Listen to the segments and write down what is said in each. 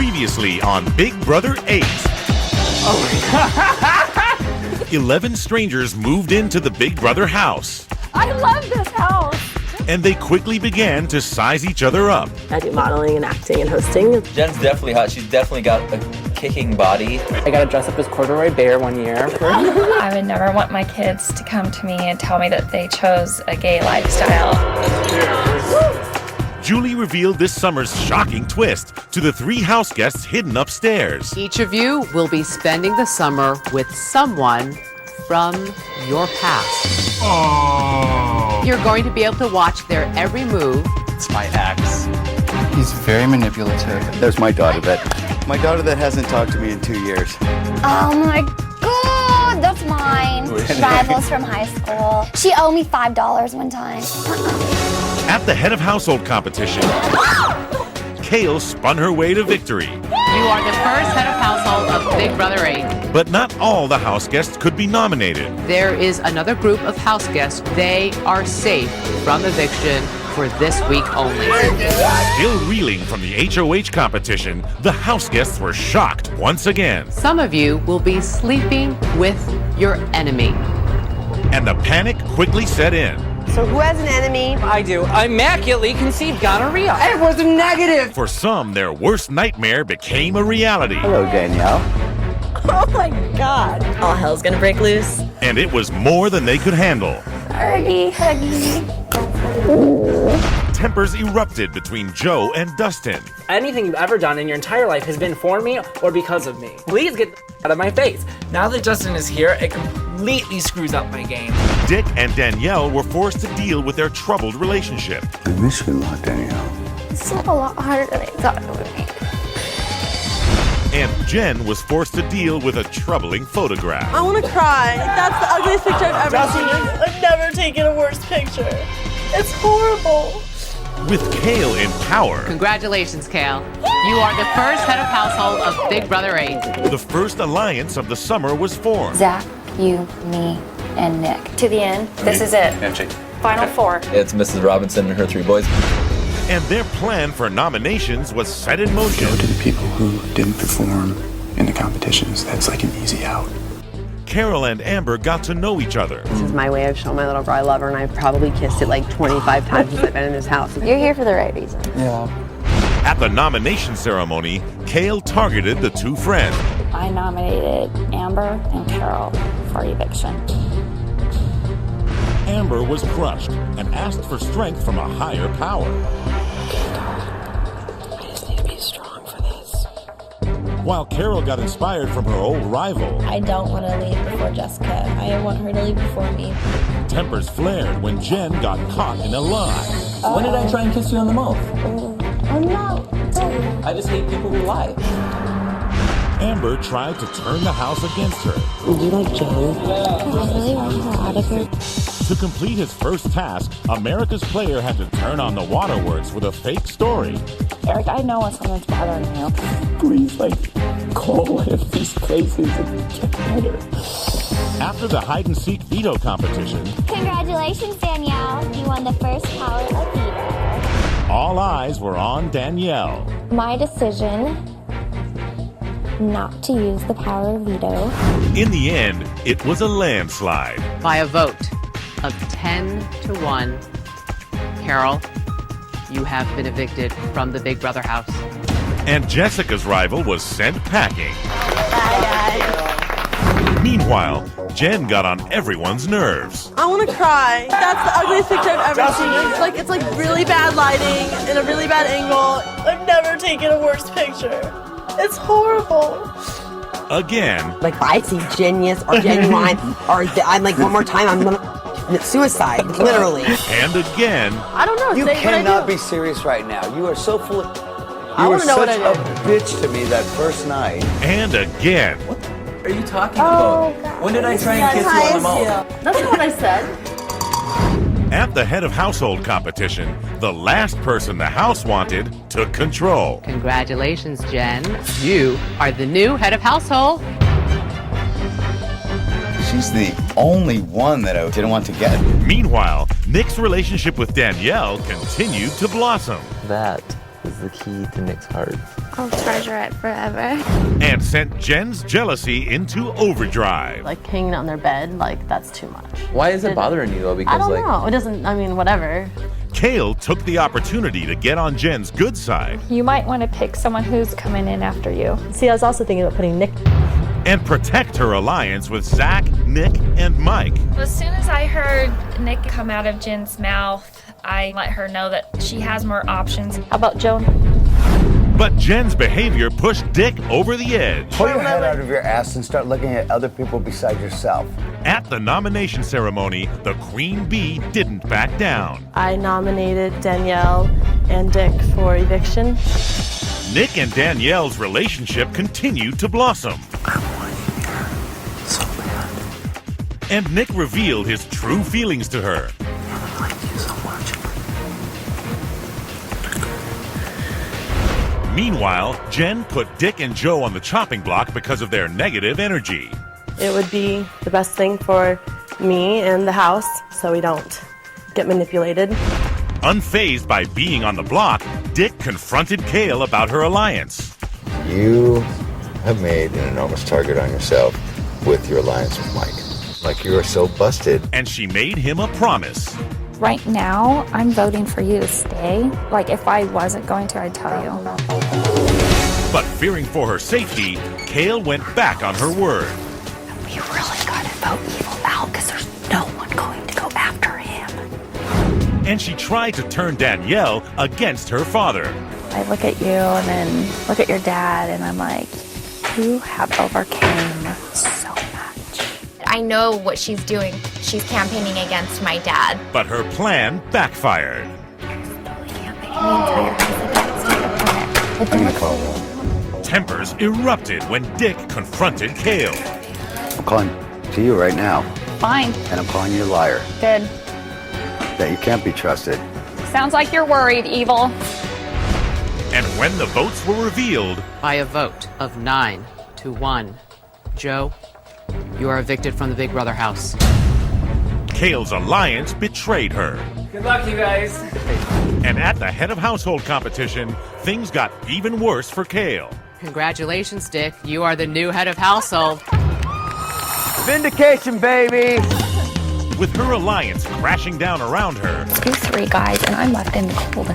Previously on Big Brother 8. Oh my God. 11 strangers moved into the Big Brother house. I love this house. And they quickly began to size each other up. I do modeling and acting and hosting. Jen's definitely hot. She's definitely got a kicking body. I got to dress up as Corduroy Bear one year. I would never want my kids to come to me and tell me that they chose a gay lifestyle. Julie revealed this summer's shocking twist to the 3 house guests hidden upstairs. Each of you will be spending the summer with someone from your past. Oh. You're going to be able to watch their every move. It's my ex. He's very manipulative. There's my daughter that hasn't talked to me in 2 years. Oh my God, that's mine. Rivals from high school. She owed me $5 one time. At the head of household competition, Kale spun her way to victory. You are the first head of household of Big Brother 8. But not all the house guests could be nominated. There is another group of house guests. They are safe from eviction for this week only. Still reeling from the HOH competition, the house guests were shocked once again. Some of you will be sleeping with your enemy. And the panic quickly set in. So who has an enemy? I do. Immaculately conceived gonorrhea. It was negative. For some, their worst nightmare became a reality. Hello, Danielle. Oh my God. All hell's gonna break loose. And it was more than they could handle. Huggy. Tempers erupted between Joe and Dustin. Anything you've ever done in your entire life has been for me or because of me. Please get out of my face. Now that Justin is here, it completely screws up my game. Dick and Danielle were forced to deal with their troubled relationship. I miss you a lot, Danielle. It's a lot harder than I thought it would be. And Jen was forced to deal with a troubling photograph. I want to cry. That's the ugliest picture I've ever seen. I've never taken a worse picture. It's horrible. With Kale in power, Congratulations, Kale. You are the first head of household of Big Brother 8. the first alliance of the summer was formed. Zach, you, me, and Nick. To the end. This is it. Handshake. Final 4. It's Mrs. Robinson and her 3 boys. And their plan for nominations was set in motion. Go to the people who didn't perform in the competitions. That's like an easy out. Carol and Amber got to know each other. This is my way of showing my little girl I love her, and I've probably kissed it like 25 times since I've been in this house. You're here for the right reason. Yeah. At the nomination ceremony, Kale targeted the 2 friends. I nominated Amber and Carol for eviction. Amber was crushed and asked for strength from a higher power. I just need to be strong for this. While Carol got inspired from her old rival, I don't want to leave before Jessica. I want her to leave before me. tempers flared when Jen got caught in a lie. When did I try and kiss you on the mouth? Oh no. I just hate people who lie. Amber tried to turn the house against her. Would you like Jen? I really want her out of here. To complete his first task, America's player had to turn on the waterworks with a fake story. Eric, I know when something's bothering you. Please, call one of these places and get better. After the hide-and-seek veto competition, Congratulations, Danielle. You won the first power of veto. all eyes were on Danielle. My decision not to use the power of veto. In the end, it was a landslide. By a vote of 10 to 1, Carol, you have been evicted from the Big Brother house. And Jessica's rival was sent packing. Bye, guys. Meanwhile, Jen got on everyone's nerves. I want to cry. That's the ugliest picture I've ever seen. It's like really bad lighting and a really bad angle. I've never taken a worse picture. It's horrible. Again, Like, if I see genius or genuine, or I'm like, one more time, I'm gonna suicide, literally. and again, I don't know. You say what I cannot do. be serious right now. You are so full of... I You were wanna know what such I a did. bitch to me that first night. and again. What are you talking about? God. When did I try and kiss you on the mouth? That's not what I said. At the head of household competition, the last person the house wanted took control. Congratulations, Jen. You are the new head of household. She's the only one that I didn't want to get. Meanwhile, Nick's relationship with Danielle continued to blossom. That is the key to Nick's heart. I'll treasure it forever. And sent Jen's jealousy into overdrive. Like hanging on their bed, like that's too much. Why is it bothering you though? Because I don't know. It doesn't, I mean, whatever. Kale took the opportunity to get on Jen's good side You might want to pick someone who's coming in after you. See, I was also thinking about putting Nick. and protect her alliance with Zach, Nick, and Mike. As soon as I heard Nick come out of Jen's mouth, I let her know that she has more options. How about Joan? But Jen's behavior pushed Dick over the edge. Pull your head out of your ass and start looking at other people besides yourself. At the nomination ceremony, the Queen Bee didn't back down. I nominated Danielle and Dick for eviction. Nick and Danielle's relationship continued to blossom. So bad. And Nick revealed his true feelings to her. I like you so much. Meanwhile, Jen put Dick and Joe on the chopping block because of their negative energy. It would be the best thing for me and the house so we don't get manipulated. Unfazed by being on the block, Dick confronted Kale about her alliance. You have made an enormous target on yourself with your alliance with Mike. Like you are so busted. And she made him a promise. Right now, I'm voting for you to stay. Like, if I wasn't going to, I'd tell you. But fearing for her safety, Kale went back on her word. You really gotta vote evil out because there's no one going to go after him. And she tried to turn Danielle against her father. I look at you and then look at your dad, and I'm like, you have overcame so much. I know what she's doing. She's campaigning against my dad. But her plan backfired. Tempers erupted when Dick confronted Kale. I'm calling to you right now, Fine. and I'm calling you a liar. Good. That you can't be trusted. Sounds like you're worried, Evil. And when the votes were revealed, By a vote of 9-1, Joe, you are evicted from the Big Brother house. Kale's alliance betrayed her. Good luck, you guys. And at the head of household competition, things got even worse for Kale. Congratulations, Dick. You are the new head of household. Vindication, baby! With her alliance crashing down around her, You three guys, and I'm left in the cold.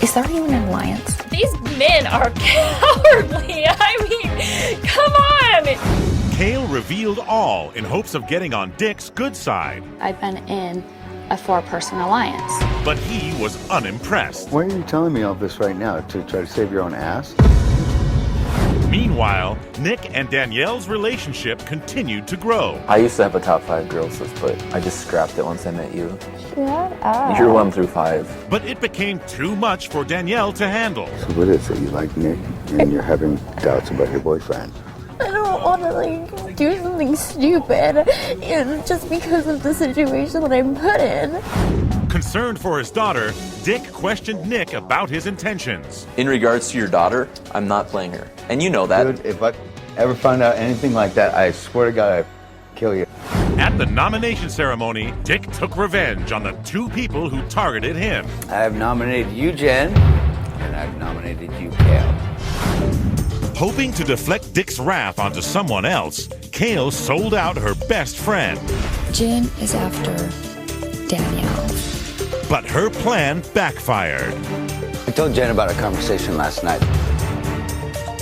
Is there even an alliance? These men are cowardly. I mean, come on. Kale revealed all in hopes of getting on Dick's good side. I've been in a 4-person alliance. But he was unimpressed. Why are you telling me all this right now? To try to save your own ass? Meanwhile, Nick and Danielle's relationship continued to grow. I used to have a top 5 girls list, but I just scrapped it once I met you. Shut up. You're 1 through 5. But it became too much for Danielle to handle. So what is it? You like Nick and you're having doubts about your boyfriend? I don't want to like do something stupid, and just because of the situation that I'm put in. Concerned for his daughter, Dick questioned Nick about his intentions. In regards to your daughter, I'm not playing her. And you know that. Dude, if I ever found out anything like that, I swear to God, I'd kill you. At the nomination ceremony, Dick took revenge on the 2 people who targeted him. I have nominated you, Jen, and I've nominated you, Kale. Hoping to deflect Dick's wrath onto someone else, Kale sold out her best friend. Jen is after Danielle. But her plan backfired. I told Jen about our conversation last night.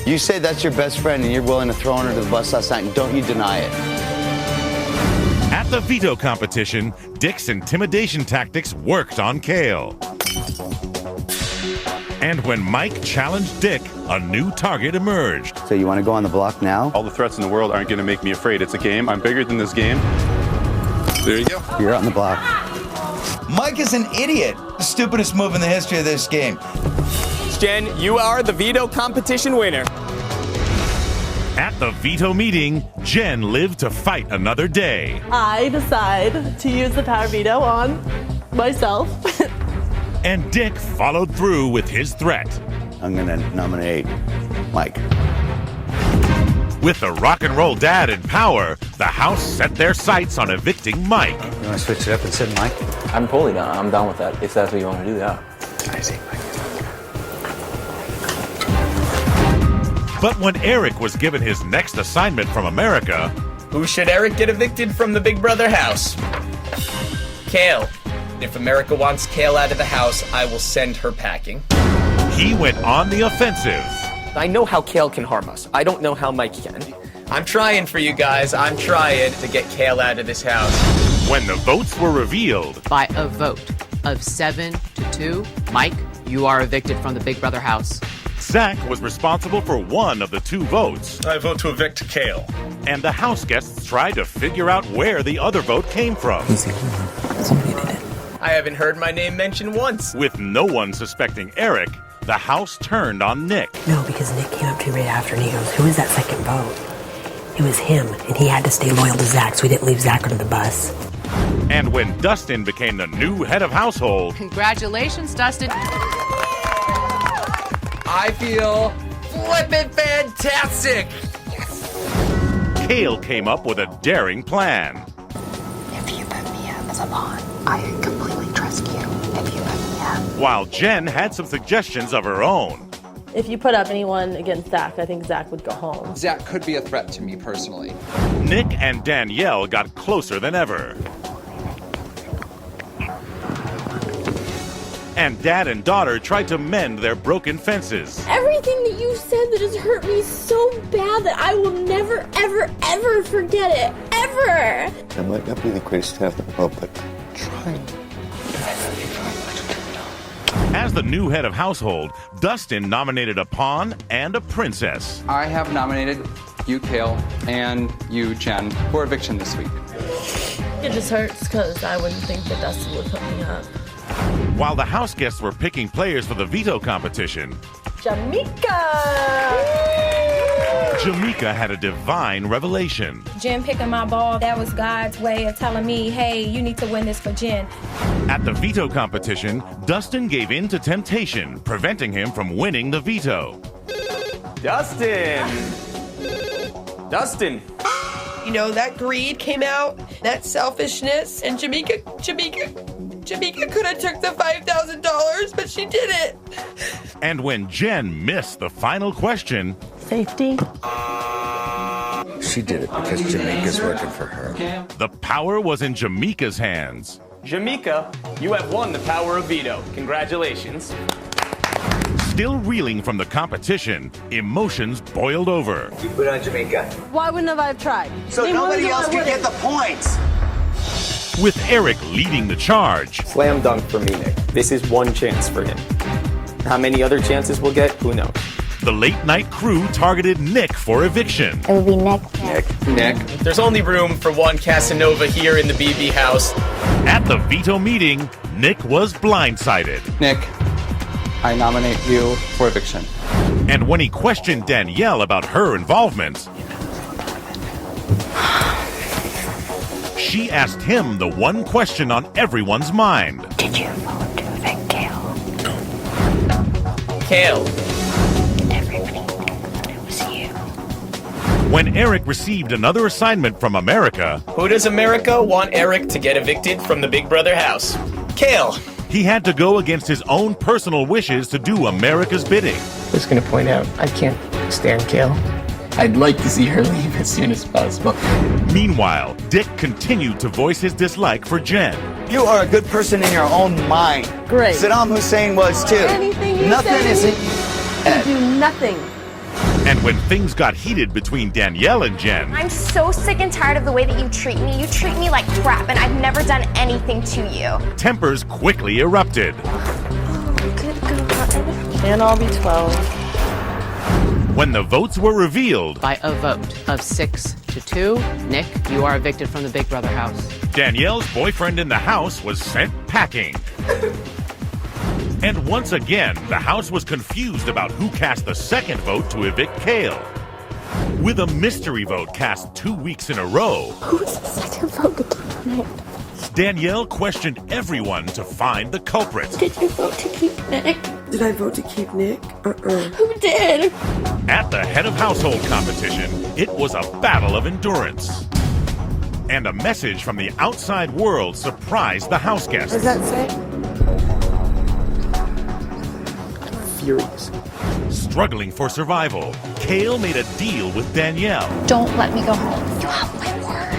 You say that's your best friend and you're willing to throw her to the bus last night, and don't you deny it. At the veto competition, Dick's intimidation tactics worked on Kale. And when Mike challenged Dick, a new target emerged. So you want to go on the block now? All the threats in the world aren't going to make me afraid. It's a game. I'm bigger than this game. There you go. You're on the block. Mike is an idiot. The stupidest move in the history of this game. Jen, you are the veto competition winner. At the veto meeting, Jen lived to fight another day. I decide to use the power veto on myself. And Dick followed through with his threat. I'm going to nominate Mike. With the rock and roll dad in power, the house set their sights on evicting Mike. You want to switch it up and send Mike? I'm totally down. I'm down with that. If that's what you want to do, yeah. I see Mike. But when Eric was given his next assignment from America, Who should Eric get evicted from the Big Brother house? Kale. If America wants Kale out of the house, I will send her packing. he went on the offensive. I know how Kale can harm us. I don't know how Mike can. I'm trying for you guys. I'm trying to get Kale out of this house. When the votes were revealed, By a vote of 7-2, Mike, you are evicted from the Big Brother house. Zach was responsible for one of the 2 votes. I vote to evict Kale. And the house guests tried to figure out where the other vote came from. I haven't heard my name mentioned once. With no one suspecting Eric, the house turned on Nick. No, because Nick came up to me right after and he goes, who is that second vote? It was him, and he had to stay loyal to Zach, so we didn't leave Zach under the bus. And when Dustin became the new head of household, Congratulations, Dustin. I feel flippin' fantastic. Kale came up with a daring plan. If you put me up as a pawn, I completely trust you. If you put me up. While Jen had some suggestions of her own. If you put up anyone against Zach, I think Zach would go home. Zach could be a threat to me personally. Nick and Danielle got closer than ever. And dad and daughter tried to mend their broken fences. Everything that you said that has hurt me so bad that I will never, ever, ever forget it. Ever! I might not be the greatest head in the world, but try. As the new head of household, Dustin nominated a pawn and a princess. I have nominated you, Kale, and you, Jen, for eviction this week. It just hurts because I wouldn't think that Dustin would put me up. While the house guests were picking players for the veto competition, Jamaica had a divine revelation. Jen picking my ball, that was God's way of telling me, hey, you need to win this for Jen. At the veto competition, Dustin gave in to temptation, preventing him from winning the veto. Dustin! You know, that greed came out, that selfishness, and Jamaica could have took the $5,000, but she didn't. And when Jen missed the final question, safety. She did it because Jamaica's working for her. The power was in Jamaica's hands. Jamaica, you have won the power of veto. Congratulations. Still reeling from the competition, emotions boiled over. You put on Jamaica. Why wouldn't I have tried? So nobody else can get the points. With Eric leading the charge. Slam dunk for me, Nick. This is one chance for him. How many other chances we'll get, who knows? The late night crew targeted Nick for eviction. It would be Nick. Nick. There's only room for one Casanova here in the BB house. At the veto meeting, Nick was blindsided. Nick, I nominate you for eviction. And when he questioned Danielle about her involvement, she asked him the one question on everyone's mind. Did you vote to evict Kale? Kale. Everybody thought it was you. When Eric received another assignment from America, Who does America want Eric to get evicted from the Big Brother house? Kale. he had to go against his own personal wishes to do America's bidding. Just gonna point out, I can't stand Kale. I'd like to see her leave as soon as possible. Meanwhile, Dick continued to voice his dislike for Jen. You are a good person in your own mind. Great. Saddam Hussein was too. Anything you Nothing say, is in you do nothing. And when things got heated between Danielle and Jen, I'm so sick and tired of the way that you treat me. You treat me like crap, and I've never done anything to you. tempers quickly erupted. Good God. Can't all be 12. When the votes were revealed, By a vote of 6-2, Nick, you are evicted from the Big Brother house. Danielle's boyfriend in the house was sent packing. And once again, the house was confused about who cast the second vote to evict Kale. With a mystery vote cast 2 weeks in a row, Who's the second vote to keep Nick? Danielle questioned everyone to find the culprit. Did you vote to keep Nick? Did I vote to keep Nick? Who did? At the head of household competition, it was a battle of endurance. And a message from the outside world surprised the house guests. What does that say? Furious. struggling for survival, Kale made a deal with Danielle. Don't let me go home. You have my word.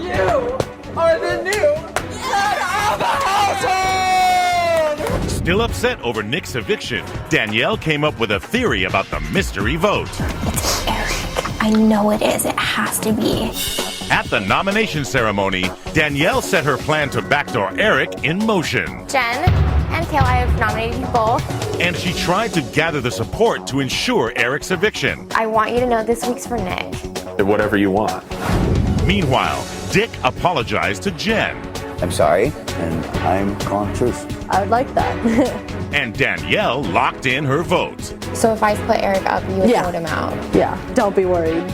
You are the new head of the household! Still upset over Nick's eviction, Danielle came up with a theory about the mystery vote. It's Eric. I know it is. It has to be. At the nomination ceremony, Danielle set her plan to backdoor Eric in motion. Jen and Kale, I have nominated you both. And she tried to gather the support to ensure Eric's eviction. I want you to know this week's for Nick. Whatever you want. Meanwhile, Dick apologized to Jen. I'm sorry, and I'm calling truth. I would like that. And Danielle locked in her vote. So if I split Eric up, you would vote him out. Yeah, don't be worried.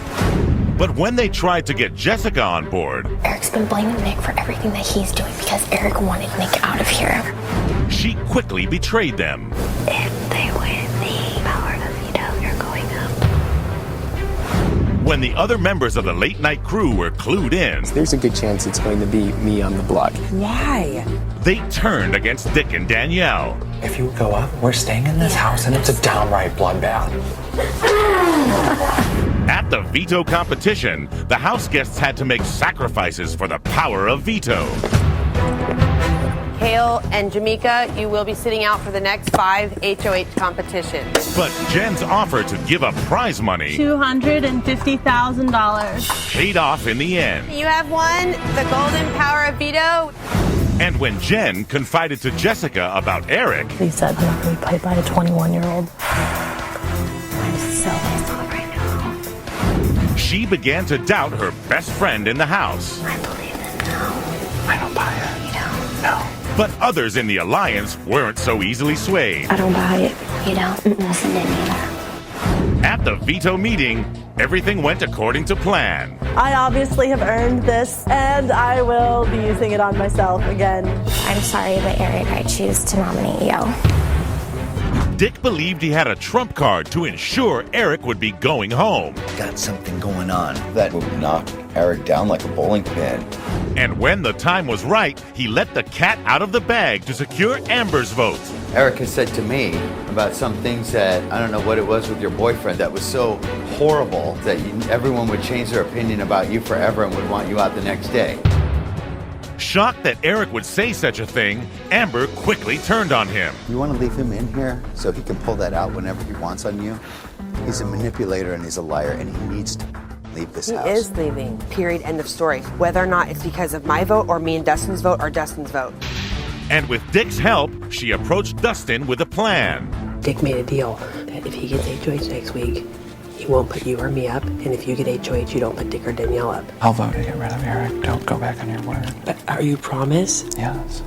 But when they tried to get Jessica on board, Eric's been blaming Nick for everything that he's doing because Eric wanted Nick out of here. she quickly betrayed them. If they win the power of veto, you're going up. When the other members of the late night crew were clued in, There's a good chance it's going to be me on the block. Why? they turned against Dick and Danielle. If you go up, we're staying in this house and it's a downright bloodbath. At the veto competition, the house guests had to make sacrifices for the power of veto. Kale and Jamaica, you will be sitting out for the next 5 HOH competitions. But Jen's offer to give up prize money $250,000. paid off in the end. You have won the golden power of veto. And when Jen confided to Jessica about Eric, He said I'm not going to be played by a 21-year-old. I'm so pissed off right now. she began to doubt her best friend in the house. I believe it now. I don't buy it. You don't? No. But others in the alliance weren't so easily swayed. I don't buy it. You don't? Listen to me either. At the veto meeting, everything went according to plan. I obviously have earned this, and I will be using it on myself again. I'm sorry, but Eric, I choose to nominate you. Dick believed he had a trump card to ensure Eric would be going home. Got something going on that would knock Eric down like a bowling pin. And when the time was right, he let the cat out of the bag to secure Amber's vote. Eric has said to me about some things that, I don't know what it was with your boyfriend, that was so horrible that everyone would change their opinion about you forever and would want you out the next day. Shocked that Eric would say such a thing, Amber quickly turned on him. You want to leave him in here so he can pull that out whenever he wants on you? He's a manipulator and he's a liar and he needs to leave this house. He is leaving. Period. End of story. Whether or not it's because of my vote or me and Dustin's vote or Dustin's vote. And with Dick's help, she approached Dustin with a plan. Dick made a deal that if he gets HOH next week, he won't put you or me up, and if you get HOH, you don't put Dick or Danielle up. I'll vote to get rid of Eric. Don't go back on your word. But are you promised? Yes.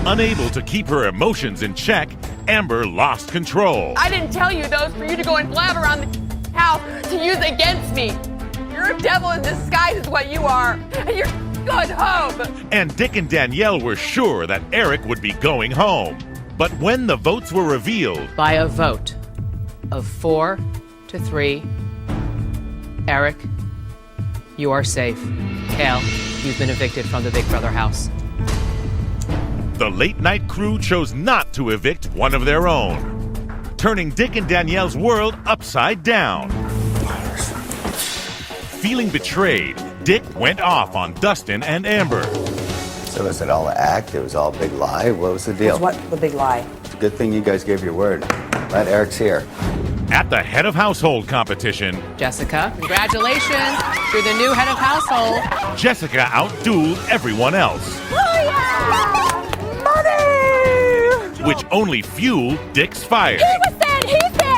Unable to keep her emotions in check, Amber lost control. I didn't tell you those for you to go and blab around the house to use against me. You're a devil in disguise is what you are, and you're going home. And Dick and Danielle were sure that Eric would be going home. But when the votes were revealed, By a vote of 4-3, Eric, you are safe. Kale, you've been evicted from the Big Brother house. the late night crew chose not to evict one of their own, turning Dick and Danielle's world upside down. Feeling betrayed, Dick went off on Dustin and Amber. So was it all an act? It was all a big lie? What was the deal? What the big lie? It's a good thing you guys gave your word. Glad Eric's here. At the head of household competition, Jessica, congratulations. You're the new head of household. Jessica outdueled everyone else, which only fueled Dick's fire. He said.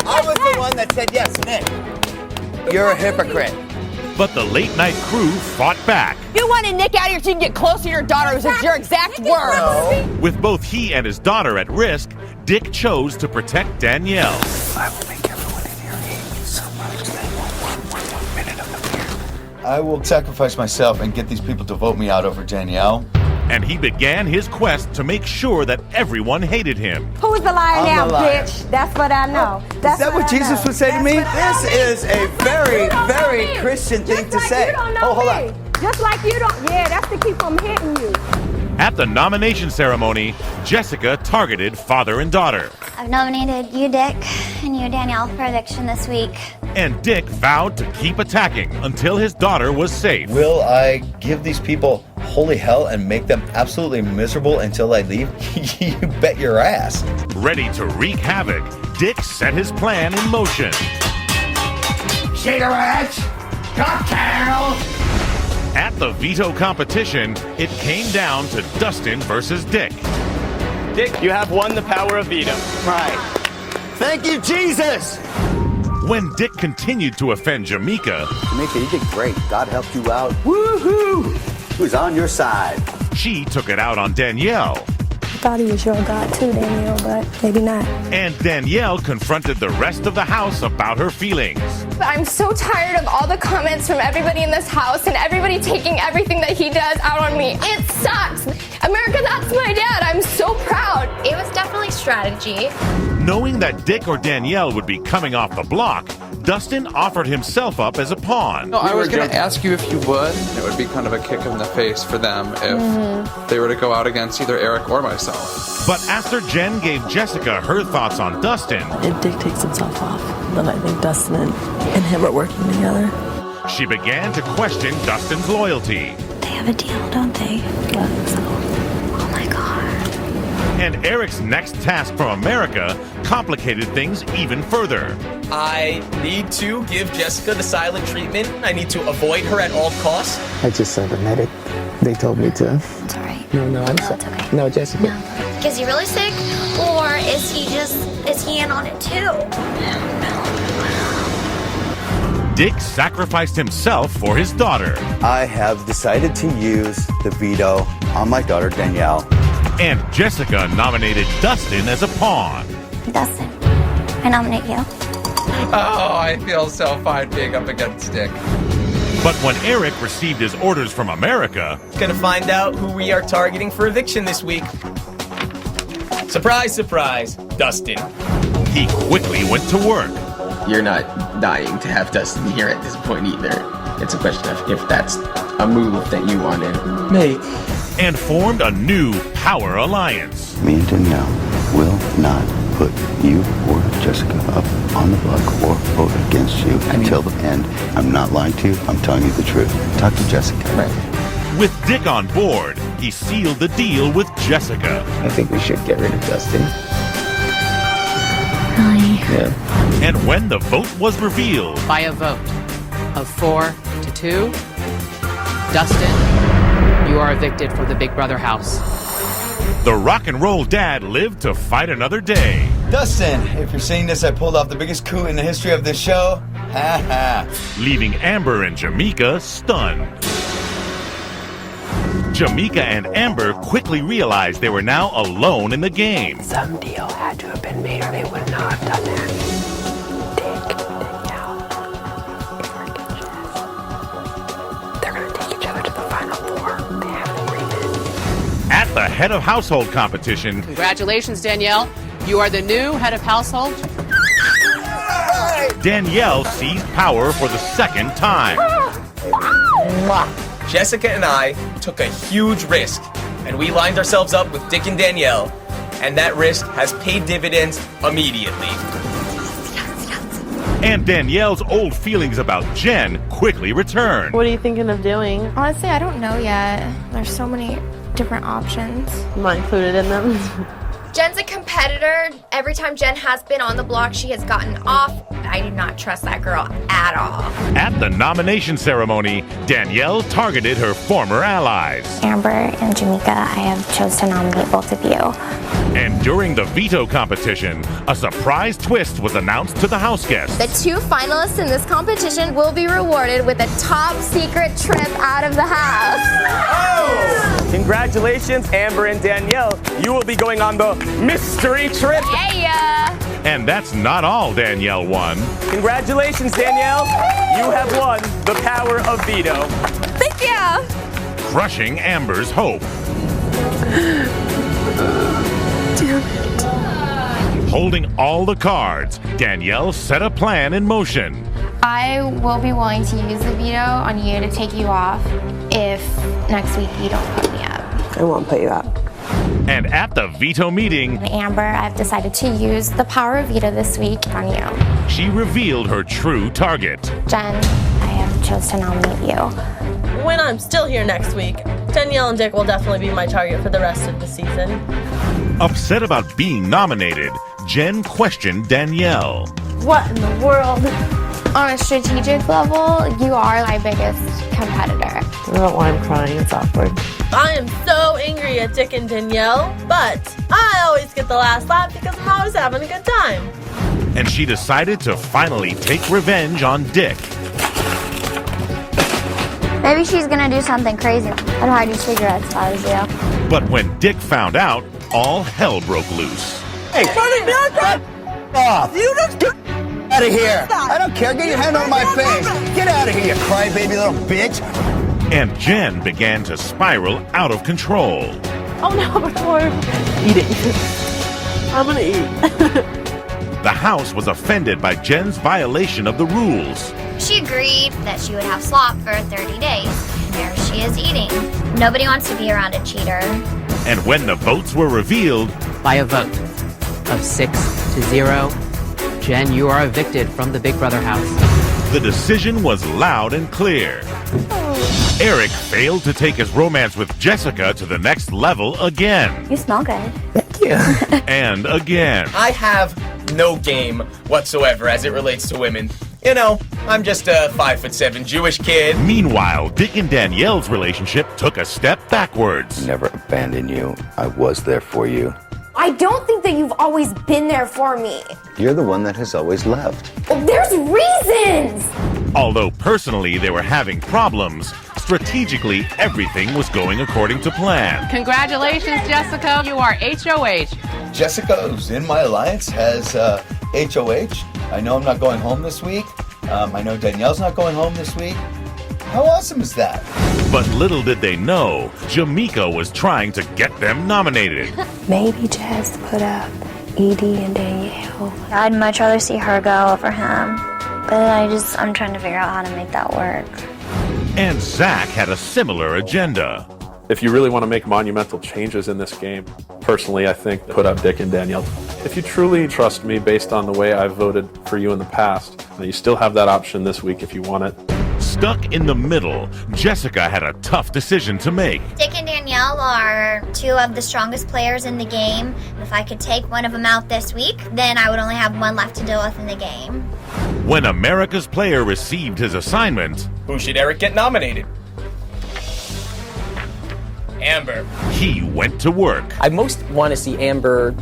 I was the one that said yes, Nick. You're a hypocrite. But the late night crew fought back. You wanted Nick out here so you can get close to your daughter. It was your exact words. With both he and his daughter at risk, Dick chose to protect Danielle. I will make everyone in here hate you so much they won't want 1 minute of the beer. I will sacrifice myself and get these people to vote me out over Danielle. And he began his quest to make sure that everyone hated him. Who's the liar I'm now, the liar. bitch? That's what I know. Is that what Jesus would say to me? This is a very, very Christian thing to say. You don't know Oh, hold me. on. Just like you don't. Yeah, that's to keep from hitting you. At the nomination ceremony, Jessica targeted father and daughter. I've nominated you, Dick, and you, Danielle, for eviction this week. And Dick vowed to keep attacking until his daughter was safe. Will I give these people holy hell and make them absolutely miserable until I leave? You bet your ass. Ready to wreak havoc, Dick set his plan in motion. Cigarettes! Cocktail! At the veto competition, it came down to Dustin versus Dick. Dick, you have won the power of veto. Right. Thank you, Jesus! When Dick continued to offend Jamaica, Jamaica, you did great. God helped you out. Woohoo! Who's on your side? She took it out on Danielle. I thought he was your God too, Danielle, but maybe not. And Danielle confronted the rest of the house about her feelings. I'm so tired of all the comments from everybody in this house and everybody taking everything that he does out on me. It sucks. America, that's my dad. I'm so proud. It was definitely strategy. Knowing that Dick or Danielle would be coming off the block, Dustin offered himself up as a pawn. No, I was going to ask you if you would. It would be kind of a kick in the face for them if they were to go out against either Eric or myself. But after Jen gave Jessica her thoughts on Dustin, If Dick takes himself off, then I think Dustin and him are working together. she began to question Dustin's loyalty. They have a deal, don't they? Oh my God. And Eric's next task from America complicated things even further. I need to give Jessica the silent treatment. I need to avoid her at all costs. I just saw the medic. They told me to. It's all right. No, I'm sorry. It's okay. No, Jessica. No. Is he really sick? Or is he in on it too? Dick sacrificed himself for his daughter. I have decided to use the veto on my daughter, Danielle. And Jessica nominated Dustin as a pawn. Dustin, I nominate you. Oh, I feel so fine being up against Dick. But when Eric received his orders from America, Gonna find out who we are targeting for eviction this week. Surprise, surprise, Dustin. he quickly went to work. You're not dying to have Dustin here at this point either. It's a question of if that's a move that you want to make. And formed a new power alliance. Me and Danielle will not put you or Jessica up on the block or vote against you until the end. I'm not lying to you. I'm telling you the truth. Talk to Jessica. Right. With Dick on board, he sealed the deal with Jessica. I think we should get rid of Dustin. Really? Yeah. And when the vote was revealed, By a vote of 4-2, Dustin, you are evicted from the Big Brother house. the rock and roll dad lived to fight another day. Dustin, if you're seeing this, I pulled off the biggest coup in the history of this show. Ha ha. Leaving Amber and Jamaica stunned. Jamaica and Amber quickly realized they were now alone in the game. Some deal had to have been made or they would not have done that. Dick, Danielle, Eric and Jess. They're gonna take each other to the final four. They have an agreement. At the head of household competition, Congratulations, Danielle. You are the new head of household. Danielle seized power for the second time. Jessica and I took a huge risk, and we lined ourselves up with Dick and Danielle, and that risk has paid dividends immediately. And Danielle's old feelings about Jen quickly returned. What are you thinking of doing? Honestly, I don't know yet. There's so many different options. I'm not included in them. Jen's a competitor. Every time Jen has been on the block, she has gotten off. I do not trust that girl at all. At the nomination ceremony, Danielle targeted her former allies. Amber and Jamaica, I have chose to nominate both of you. And during the veto competition, a surprise twist was announced to the house guests. The two finalists in this competition will be rewarded with a top secret trip out of the house. Congratulations, Amber and Danielle. You will be going on the mystery trip. Yeah. And that's not all Danielle won. Congratulations, Danielle. You have won the power of veto. Thank you. Crushing Amber's hope. Damn it. Holding all the cards, Danielle set a plan in motion. I will be willing to use the veto on you to take you off if next week you don't put me up. I won't put you up. And at the veto meeting, Amber, I've decided to use the power of veto this week on you. she revealed her true target. Jen, I have chosen to nominate you. When I'm still here next week, Danielle and Dick will definitely be my target for the rest of the season. Upset about being nominated, Jen questioned Danielle. What in the world? On a strategic level, you are my biggest competitor. I don't know why I'm crying. It's awkward. I am so angry at Dick and Danielle, but I always get the last laugh because I'm always having a good time. And she decided to finally take revenge on Dick. Maybe she's gonna do something crazy. I'd hide your cigarettes if I was you. But when Dick found out, all hell broke loose. Hey, off! You just get out of here! I don't care. Get your hand on my face. Get out of here, you crybaby little bitch! And Jen began to spiral out of control. Oh no, before eating. I'm gonna eat. The house was offended by Jen's violation of the rules. She agreed that she would have slop for 30 days. And there she is eating. Nobody wants to be around a cheater. And when the votes were revealed, By a vote of 6-0, Jen, you are evicted from the Big Brother house. the decision was loud and clear. Eric failed to take his romance with Jessica to the next level again. You smell good. And again. I have no game whatsoever as it relates to women. You know, I'm just a 5'7" Jewish kid. Meanwhile, Dick and Danielle's relationship took a step backwards. Never abandoned you. I was there for you. I don't think that you've always been there for me. You're the one that has always left. Well, there's reasons! Although personally they were having problems, strategically everything was going according to plan. Congratulations, Jessica. You are HOH. Jessica, who's in my alliance, has HOH. I know I'm not going home this week. I know Danielle's not going home this week. How awesome is that? But little did they know, Jamaica was trying to get them nominated. Maybe Jess put up Edie and Danielle. I'd much rather see her go over him. But I'm trying to figure out how to make that work. And Zach had a similar agenda. If you really want to make monumental changes in this game, personally, I think put up Dick and Danielle. If you truly trust me based on the way I've voted for you in the past, you still have that option this week if you want it. Stuck in the middle, Jessica had a tough decision to make. Dick and Danielle are two of the strongest players in the game. If I could take one of them out this week, then I would only have one left to deal with in the game. When America's player received his assignment, Who should Eric get nominated? Amber. He went to work. I most want to see Amber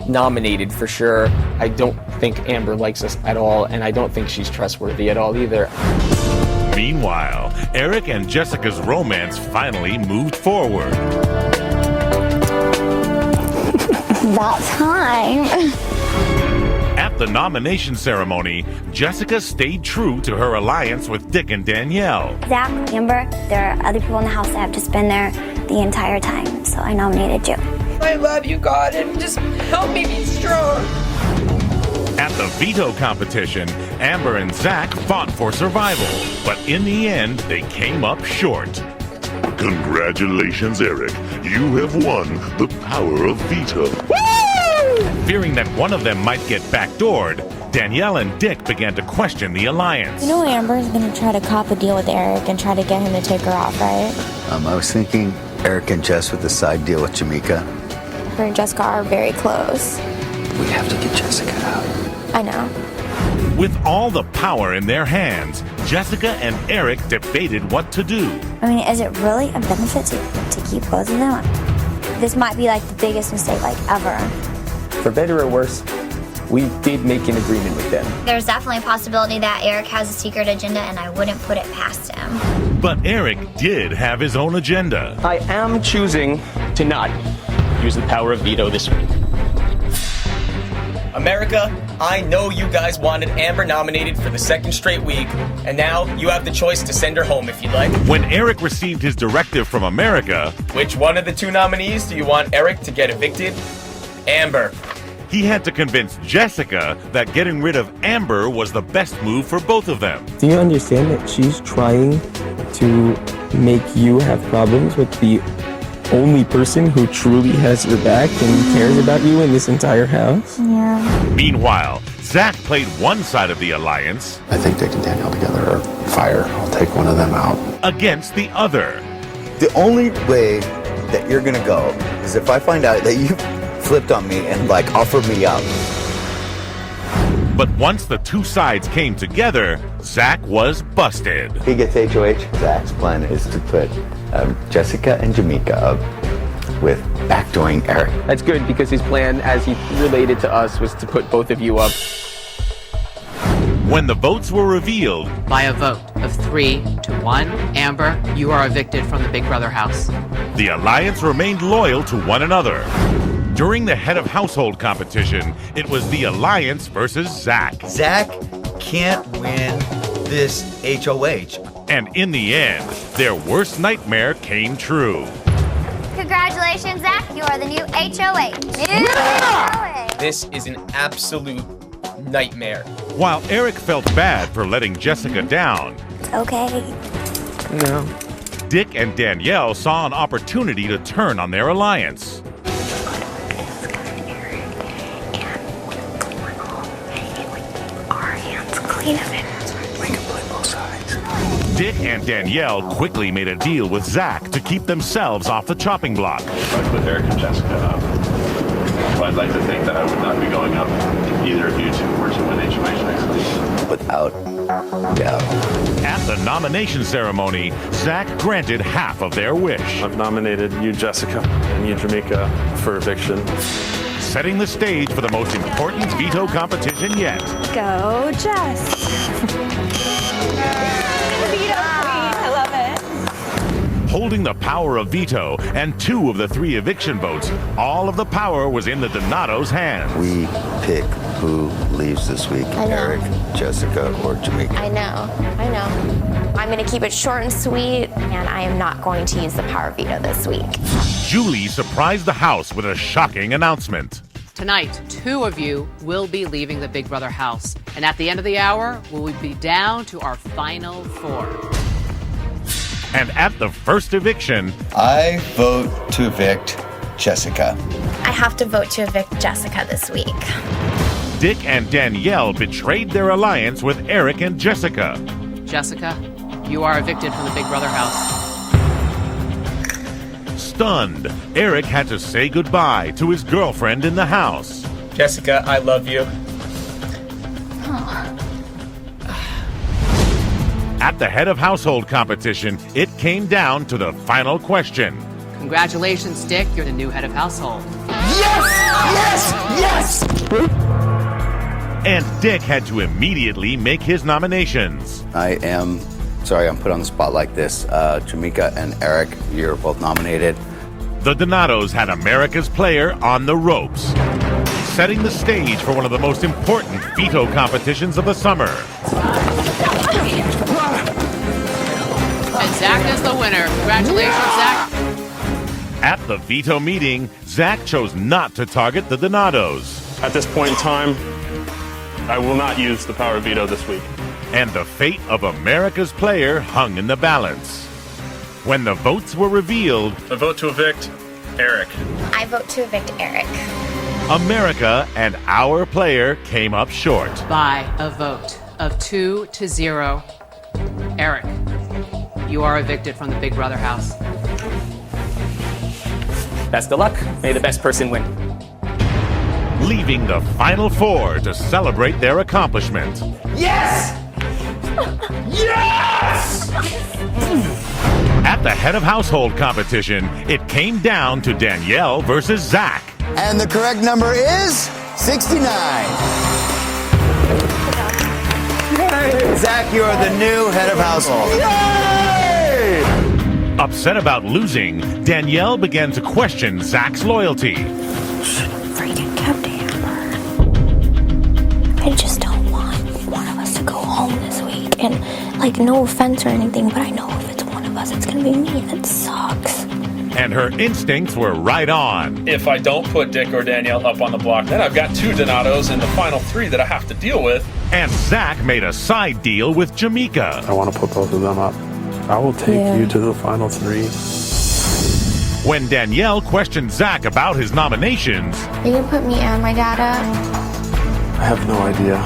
nominated for sure. I don't think Amber likes us at all, and I don't think she's trustworthy at all either. Meanwhile, Eric and Jessica's romance finally moved forward. About time. At the nomination ceremony, Jessica stayed true to her alliance with Dick and Danielle. Zach, Amber, there are other people in the house that have just been there the entire time, so I nominated you. I love you, God, and just help me be strong. At the veto competition, Amber and Zach fought for survival, but in the end, they came up short. Congratulations, Eric. You have won the power of veto. Fearing that one of them might get backdoored, Danielle and Dick began to question the alliance. You know Amber's gonna try to cop a deal with Eric and try to get him to take her off, right? I was thinking Eric and Jess with the side deal with Jamaica. Her and Jessica are very close. We have to get Jessica out. I know. With all the power in their hands, Jessica and Eric debated what to do. I mean, is it really a benefit to keep both of them? This might be like the biggest mistake ever. For better or worse, we did make an agreement with them. There's definitely a possibility that Eric has a secret agenda, and I wouldn't put it past him. But Eric did have his own agenda. I am choosing to not use the power of veto this week. America, I know you guys wanted Amber nominated for the second straight week, and now you have the choice to send her home if you'd like. When Eric received his directive from America, which one of the two nominees do you want Eric to get evicted? Amber. He had to convince Jessica that getting rid of Amber was the best move for both of them. Do you understand that she's trying to make you have problems with the only person who truly has your back and cares about you in this entire house. Yeah. Meanwhile, Zach played one side of the alliance. I think Dick and Danielle together are fire. I'll take one of them out. Against the other. The only way that you're gonna go is if I find out that you flipped on me and like offered me up. But once the two sides came together, Zach was busted. He gets HOH. Zach's plan is to put Jessica and Jamaica up with backdooring Eric. That's good because his plan, as he related to us, was to put both of you up. When the votes were revealed, By a vote of 3-1, Amber, you are evicted from the Big Brother house. the alliance remained loyal to one another. During the head of household competition, it was the alliance versus Zach. Zach can't win this HOH. And in the end, their worst nightmare came true. Congratulations, Zach. You are the new HOH. New HOH. This is an absolute nightmare. While Eric felt bad for letting Jessica down, Okay. No. Dick and Danielle saw an opportunity to turn on their alliance. Our hands clean of it. We can play both sides. Dick and Danielle quickly made a deal with Zach to keep themselves off the chopping block. If I put Eric and Jessica up, I'd like to think that I would not be going up if either of you two were to win HOH next week. Without doubt. At the nomination ceremony, Zach granted half of their wish, I've nominated you, Jessica, and you, Jamaica, for eviction. setting the stage for the most important veto competition yet. Go, Jess. I love it. Holding the power of veto and 2 of the 3 eviction votes, all of the power was in the Donato's hands. We pick who leaves this week, I know. Eric, Jessica, or Jamaica. I know. I'm going to keep it short and sweet, and I am not going to use the power veto this week. Julie surprised the house with a shocking announcement. Tonight, 2 of you will be leaving the Big Brother house. And at the end of the hour, we will be down to our final 4. And at the first eviction, I vote to evict Jessica. I have to vote to evict Jessica this week. Dick and Danielle betrayed their alliance with Eric and Jessica. Jessica, you are evicted from the Big Brother house. Stunned, Eric had to say goodbye to his girlfriend in the house. Jessica, I love you. At the head of household competition, it came down to the final question. Congratulations, Dick. You're the new head of household. Yes! And Dick had to immediately make his nominations. I am sorry I'm put on the spot like this. Jamaica and Eric, you're both nominated. The Donatos had America's player on the ropes, setting the stage for one of the most important veto competitions of the summer. And Zach is the winner. Congratulations, Zach. At the veto meeting, Zach chose not to target the Donatos. At this point in time, I will not use the power veto this week. And the fate of America's player hung in the balance. When the votes were revealed, I vote to evict Eric. I vote to evict Eric. America and our player came up short. By a vote of 2-0, Eric, you are evicted from the Big Brother house. Best of luck. May the best person win. Leaving the final 4 to celebrate their accomplishment. Yes! Yes! At the head of household competition, it came down to Danielle versus Zach. And the correct number is 69. Zach, you are the new head of household. Yay! Upset about losing, Danielle began to question Zach's loyalty. Freaking kept Amber. I just don't want one of us to go home this week. And, like, no offense or anything, but I know if it's one of us, it's gonna be me, and it sucks. And her instincts were right on. If I don't put Dick or Danielle up on the block, then I've got 2 Donatos and the final 3 that I have to deal with. And Zach made a side deal with Jamaica. I want to put both of them up. I will take you to the final 3. When Danielle questioned Zach about his nominations, You can put me and my dad up. I have no idea.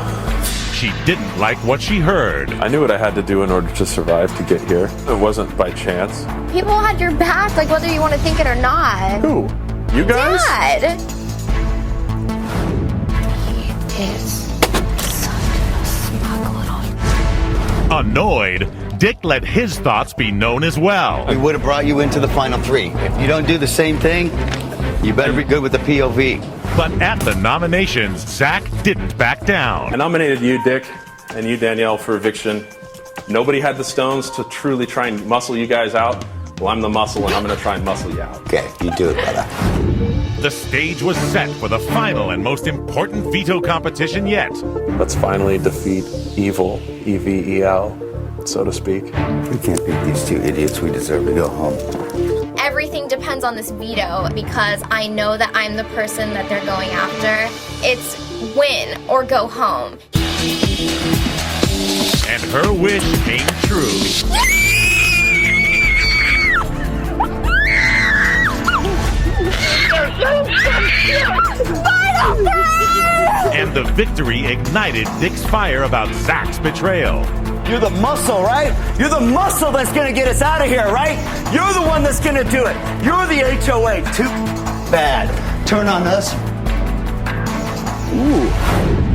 she didn't like what she heard. I knew what I had to do in order to survive to get here. It wasn't by chance. People had your back, like whether you want to think it or not. Who? You guys? Dad! Annoyed, Dick let his thoughts be known as well. We would have brought you into the final three. If you don't do the same thing, you better be good with the POV. But at the nominations, Zach didn't back down. I nominated you, Dick, and you, Danielle, for eviction. Nobody had the stones to truly try and muscle you guys out. Well, I'm the muscle, and I'm going to try and muscle you out. Okay, you do it, brother. The stage was set for the final and most important veto competition yet. Let's finally defeat evil, E-V-E-L, so to speak. We can't beat these two idiots. We deserve to go home. Everything depends on this veto because I know that I'm the person that they're going after. It's win or go home. And her wish came true. And the victory ignited Dick's fire about Zach's betrayal. You're the muscle, right? You're the muscle that's gonna get us out of here, right? You're the one that's gonna do it. You're the HOA. Too bad. Turn on us. Ooh.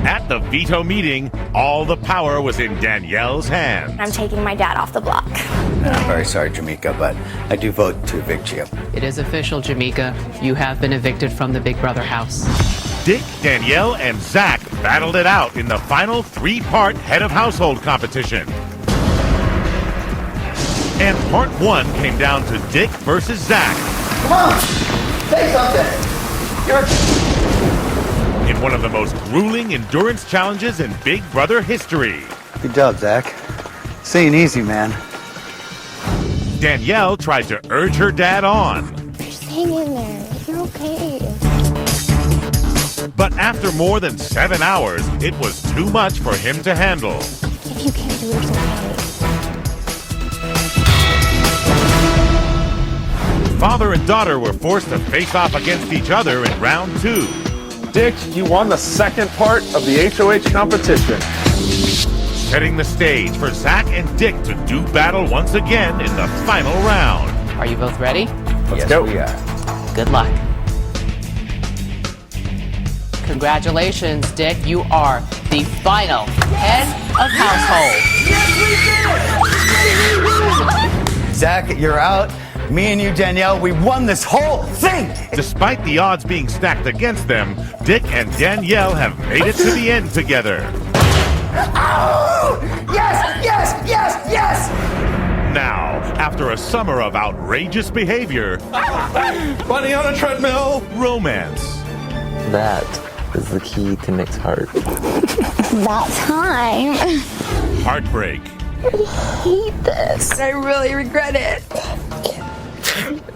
At the veto meeting, all the power was in Danielle's hands. I'm taking my dad off the block. I'm very sorry, Jamaica, but I do vote to evict you. It is official, Jamaica. You have been evicted from the Big Brother house. Dick, Danielle, and Zach battled it out in the final three-part head of household competition. And part one came down to Dick versus Zach. Come on, say something. In one of the most grueling endurance challenges in Big Brother history. Good job, Zach. This ain't easy, man. Danielle tried to urge her dad on. Just hang in there. You're okay. But after more than 7 hours, it was too much for him to handle. If you can't do it, it's okay. Father and daughter were forced to face off against each other in round 2. Dick, you won the second part of the HOH competition. Setting the stage for Zach and Dick to do battle once again in the final round. Are you both ready? Let's go. We are. Good luck. Congratulations, Dick. You are the final head of household. Zach, you're out. Me and you, Danielle, we won this whole thing! Despite the odds being stacked against them, Dick and Danielle have made it to the end together. Oh! Yes, yes, yes, yes! Now, after a summer of outrageous behavior, Bunny on a treadmill, romance, That is the key to Nick's heart. About time. heartbreak, I hate this. I really regret it.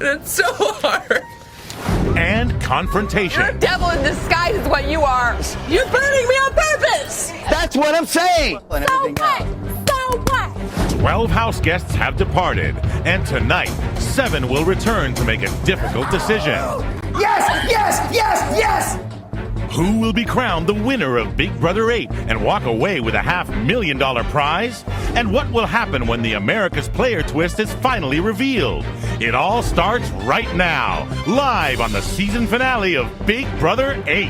It's so hard. and confrontation. You're a devil in disguise is what you are. You're burning me on purpose. That's what I'm saying! So what? So what? 12 house guests have departed, and tonight, 7 will return to make a difficult decision. Yes, yes, yes, yes! Who will be crowned the winner of Big Brother 8 and walk away with a $500,000 prize? And what will happen when the America's Player twist is finally revealed? It all starts right now, live on the season finale of Big Brother 8.